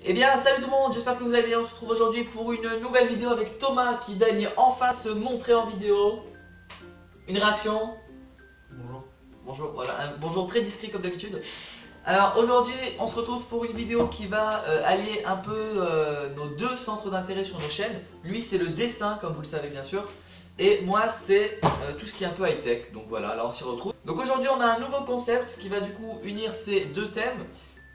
Eh bien salut tout le monde, j'espère que vous allez bien. On se retrouve aujourd'hui pour une nouvelle vidéo avec Thomas qui daigne enfin se montrer en vidéo. Une réaction? Bonjour. Bonjour, voilà, un bonjour très discret comme d'habitude. Alors aujourd'hui on se retrouve pour une vidéo qui va allier un peu nos deux centres d'intérêt sur nos chaînes. Lui c'est le dessin comme vous le savez bien sûr. Et moi c'est tout ce qui est un peu high tech. Donc voilà, là on s'y retrouve. Donc aujourd'hui on a un nouveau concept qui va du coup unir ces deux thèmes.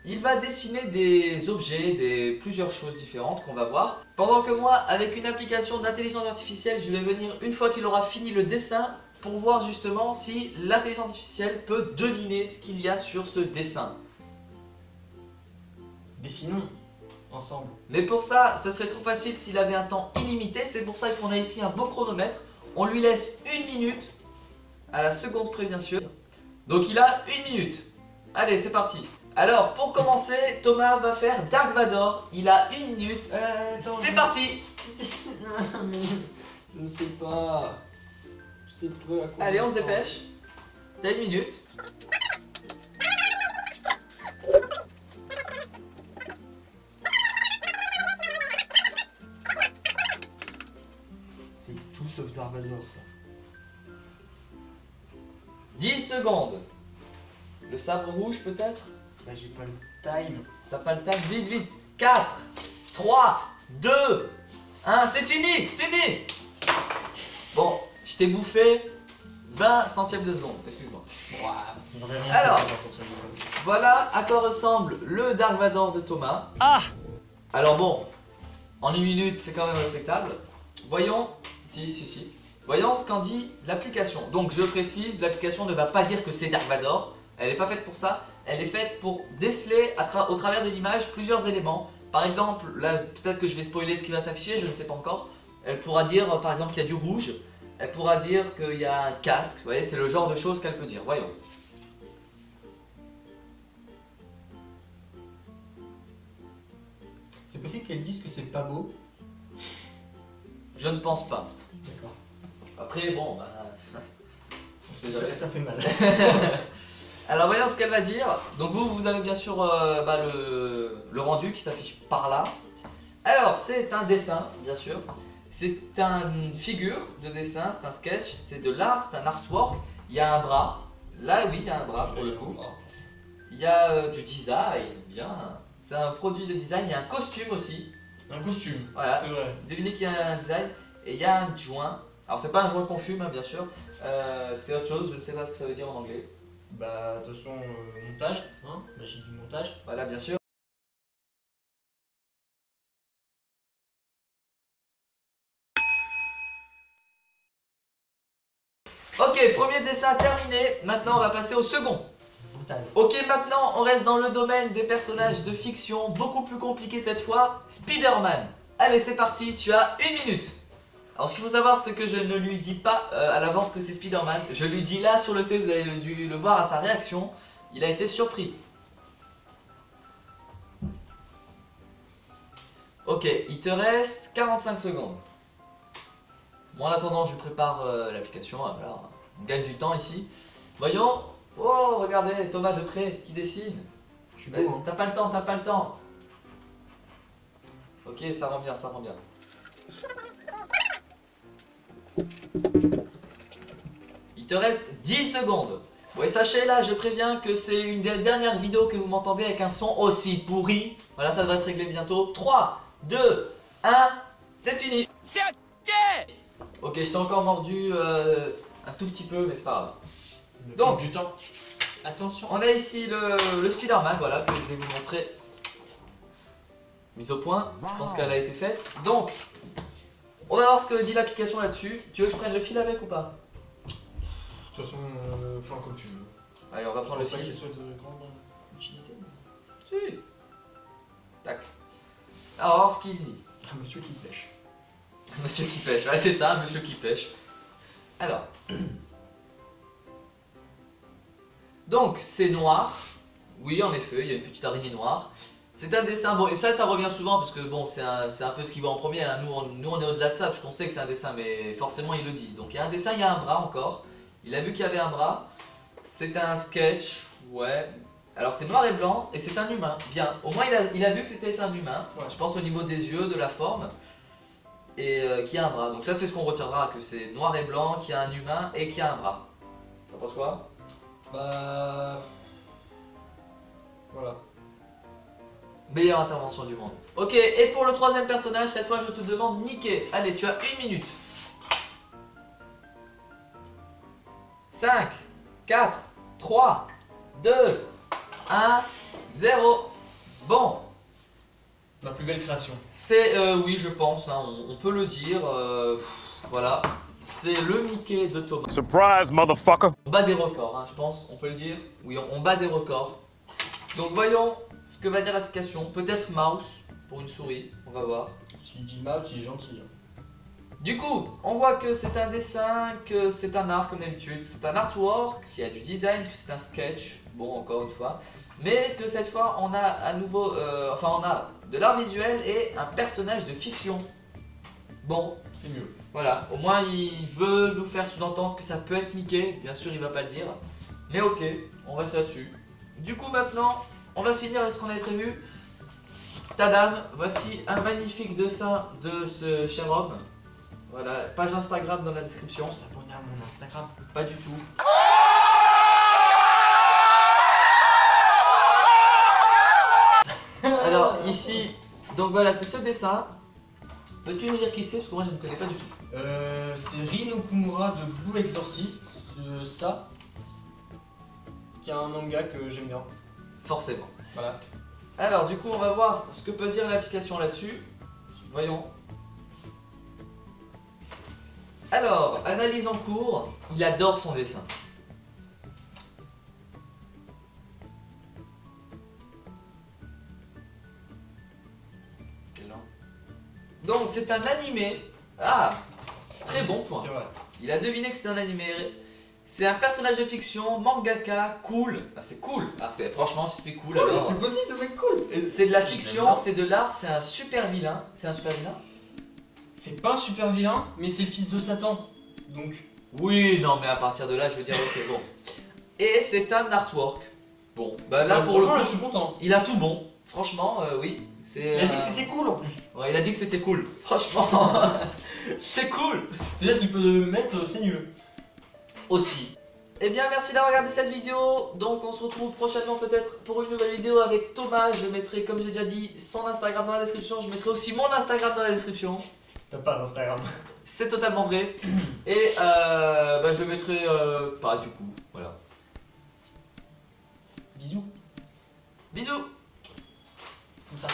Il va dessiner des objets, plusieurs choses différentes qu'on va voir. Pendant que moi, avec une application d'intelligence artificielle, je vais venir une fois qu'il aura fini le dessin pour voir justement si l'intelligence artificielle peut deviner ce qu'il y a sur ce dessin. Dessinons ensemble. Mais pour ça, ce serait trop facile s'il avait un temps illimité. C'est pour ça qu'on a ici un beau chronomètre. On lui laisse 1 minute, à la seconde près bien sûr. Donc il a 1 minute. Allez, c'est parti. Alors, pour commencer, Thomas va faire Dark Vador. Il a 1 minute. C'est parti. Je ne sais pas. Je sais plus à quoi. Allez, on se dépêche. T'as 1 minute. C'est tout sauf Dark Vador ça. 10 secondes. Le sabre rouge peut-être? Bah j'ai pas le time. T'as pas le temps? Vite, vite. 4, 3, 2, 1. C'est fini. Fini. Bon, je t'ai bouffé 20 centièmes de seconde. Excuse-moi. Alors, voilà à quoi ressemble le Dark Vador de Thomas. Ah! Alors bon, en 1 minute c'est quand même respectable. Voyons, si. Voyons ce qu'en dit l'application. Donc je précise, l'application ne va pas dire que c'est Dark Vador. Elle n'est pas faite pour ça. Elle est faite pour déceler au travers de l'image plusieurs éléments. Par exemple, là peut-être que je vais spoiler ce qui va s'afficher, je ne sais pas encore. Elle pourra dire par exemple qu'il y a du rouge. Elle pourra dire qu'il y a un casque. Vous voyez, c'est le genre de choses qu'elle peut dire. Voyons. C'est possible qu'elle dise que c'est pas beau. Je ne pense pas. D'accord. Après, bon, bah, Ça fait mal. Alors voyons ce qu'elle va dire. Donc vous avez bien sûr le rendu qui s'affiche par là. Alors c'est un dessin, bien sûr. C'est une figure de dessin, c'est un sketch, c'est de l'art, c'est un artwork. Il y a un bras. Là oui, il y a un bras pour le coup. Il y a du design, bien. C'est un produit de design, il y a un costume aussi. Un costume, Voilà. c'est vrai. Devinez qu'il y a un design. Et il y a un joint. Alors c'est pas un joint qu'on fume, hein, bien sûr. C'est autre chose, je ne sais pas ce que ça veut dire en anglais. Bah de toute façon, montage, hein, magie du montage. Voilà, bien sûr. Ok, premier dessin terminé. Maintenant, on va passer au second. Brutal. Ok, maintenant, on reste dans le domaine des personnages de fiction, beaucoup plus compliqué cette fois. Spider-Man. Allez, c'est parti, tu as 1 minute. Alors, ce qu'il faut savoir, c'est que je ne lui dis pas à l'avance que c'est Spider-Man. Je lui dis là sur le fait, vous avez dû le voir à sa réaction. Il a été surpris. Ok, il te reste 45 secondes. Moi en attendant je prépare l'application, voilà, on gagne du temps ici. Voyons, oh regardez Thomas de près qui dessine. Je suis beau, hein. T'as pas le temps, t'as pas le temps. Ok, ça rend bien, ça rend bien. Il te reste 10 secondes. Bon et sachez là, je préviens que c'est une des dernières vidéos que vous m'entendez avec un son aussi pourri. Voilà, ça devrait être réglé bientôt. 3, 2, 1, c'est fini. C'est ok. Ok, je t'ai encore mordu un tout petit peu, mais c'est pas grave. Donc du temps. Attention. On a ici le Spider-Man, voilà, que je vais vous montrer. Mise au point, je pense qu'elle a été faite. Donc, on va voir ce que dit l'application là-dessus. Tu veux que je prenne le fil avec ou pas? De toute façon, enfin comme tu veux. Allez, on va prendre le Faut pas qu'il fil. soit de grande utilité. Si. Tac. Alors, on va voir ce qu'il dit. Un monsieur qui pêche. Monsieur qui pêche, ouais, c'est ça, monsieur qui pêche. Alors. Donc, c'est noir. Oui, en effet, il y a une petite araignée noire. C'est un dessin, bon, et ça revient souvent parce que bon, c'est un peu ce qui va en premier. Hein. Nous, on est au-delà de ça parce qu'on sait que c'est un dessin, mais forcément, il le dit. Donc, il y a un dessin, il y a un bras encore. Il a vu qu'il y avait un bras. C'est un sketch, ouais. Alors c'est noir et blanc et c'est un humain. Bien, au moins il a vu que c'était un humain. Ouais. Je pense au niveau des yeux, de la forme. Et qui a un bras. Donc ça c'est ce qu'on retiendra, que c'est noir et blanc, qui a un humain et qui a un bras. T'en penses quoi? Bah. Voilà. Meilleure intervention du monde. Ok, et pour le troisième personnage, cette fois je te demande Mickey. Allez, tu as 1 minute. 5, 4, 3, 2, 1, 0. Bon, Ma plus belle création. c'est, oui je pense, hein, on peut le dire, voilà. C'est le Mickey de Thomas. Surprise, motherfucker! On bat des records, hein, je pense, on peut le dire. Oui, on bat des records. Donc voyons ce que va dire l'application. Peut-être mouse pour une souris, on va voir. S'il dit mouse, il est gentil. Du coup, on voit que c'est un dessin, que c'est un art comme d'habitude. C'est un artwork, qu'il y a du design, que c'est un sketch. Bon, encore une fois. Mais que cette fois, on a à nouveau, on a de l'art visuel et un personnage de fiction. Bon, C'est mieux. voilà, au moins il veut nous faire sous-entendre que ça peut être Mickey, bien sûr il va pas le dire. Mais ok, on reste là-dessus. Du coup maintenant, on va finir avec ce qu'on avait prévu. Tadam, voici un magnifique dessin de ce cher homme. Voilà, page Instagram dans la description. S'abonner à mon Instagram. Pas du tout. Alors ici, donc voilà, c'est ce dessin. Peux-tu nous dire qui c'est parce que moi je ne connais pas du tout. C'est Rin Okumura de Blue Exorcist. Ça. Qui a un manga que j'aime bien. Forcément. Voilà. Alors du coup on va voir ce que peut dire l'application là-dessus. Voyons. Alors, analyse en cours, il adore son dessin. Donc c'est un animé. Ah, très bon point. C'est vrai. Il a deviné que c'était un animé. C'est un personnage de fiction, mangaka, cool. Ah, c'est cool. Ah, franchement, si c'est cool, alors. C'est possible de mec cool. C'est de la J'aime fiction, bien. c'est de l'art, c'est un super vilain. C'est un super vilain? C'est pas un super vilain, mais c'est le fils de Satan. Donc. Oui, non, mais à partir de là, je veux dire, ok, bon. Et c'est un artwork. Bon, bah là, pour le franchement, coup, là, je suis content. il a tout bon. Franchement, oui. Il a dit que c'était cool en plus. Ouais, il a dit que c'était cool. Franchement, c'est cool. C'est-à-dire qu'il peut mettre c'est nul. Aussi. Eh bien, merci d'avoir regardé cette vidéo. Donc, on se retrouve prochainement peut-être pour une nouvelle vidéo avec Thomas. Je mettrai, comme j'ai déjà dit, son Instagram dans la description. Je mettrai aussi mon Instagram dans la description. T'as pas d'Instagram. C'est totalement vrai. Et je mettrai pas du coup. Voilà. Bisous. Bisous. Comme ça.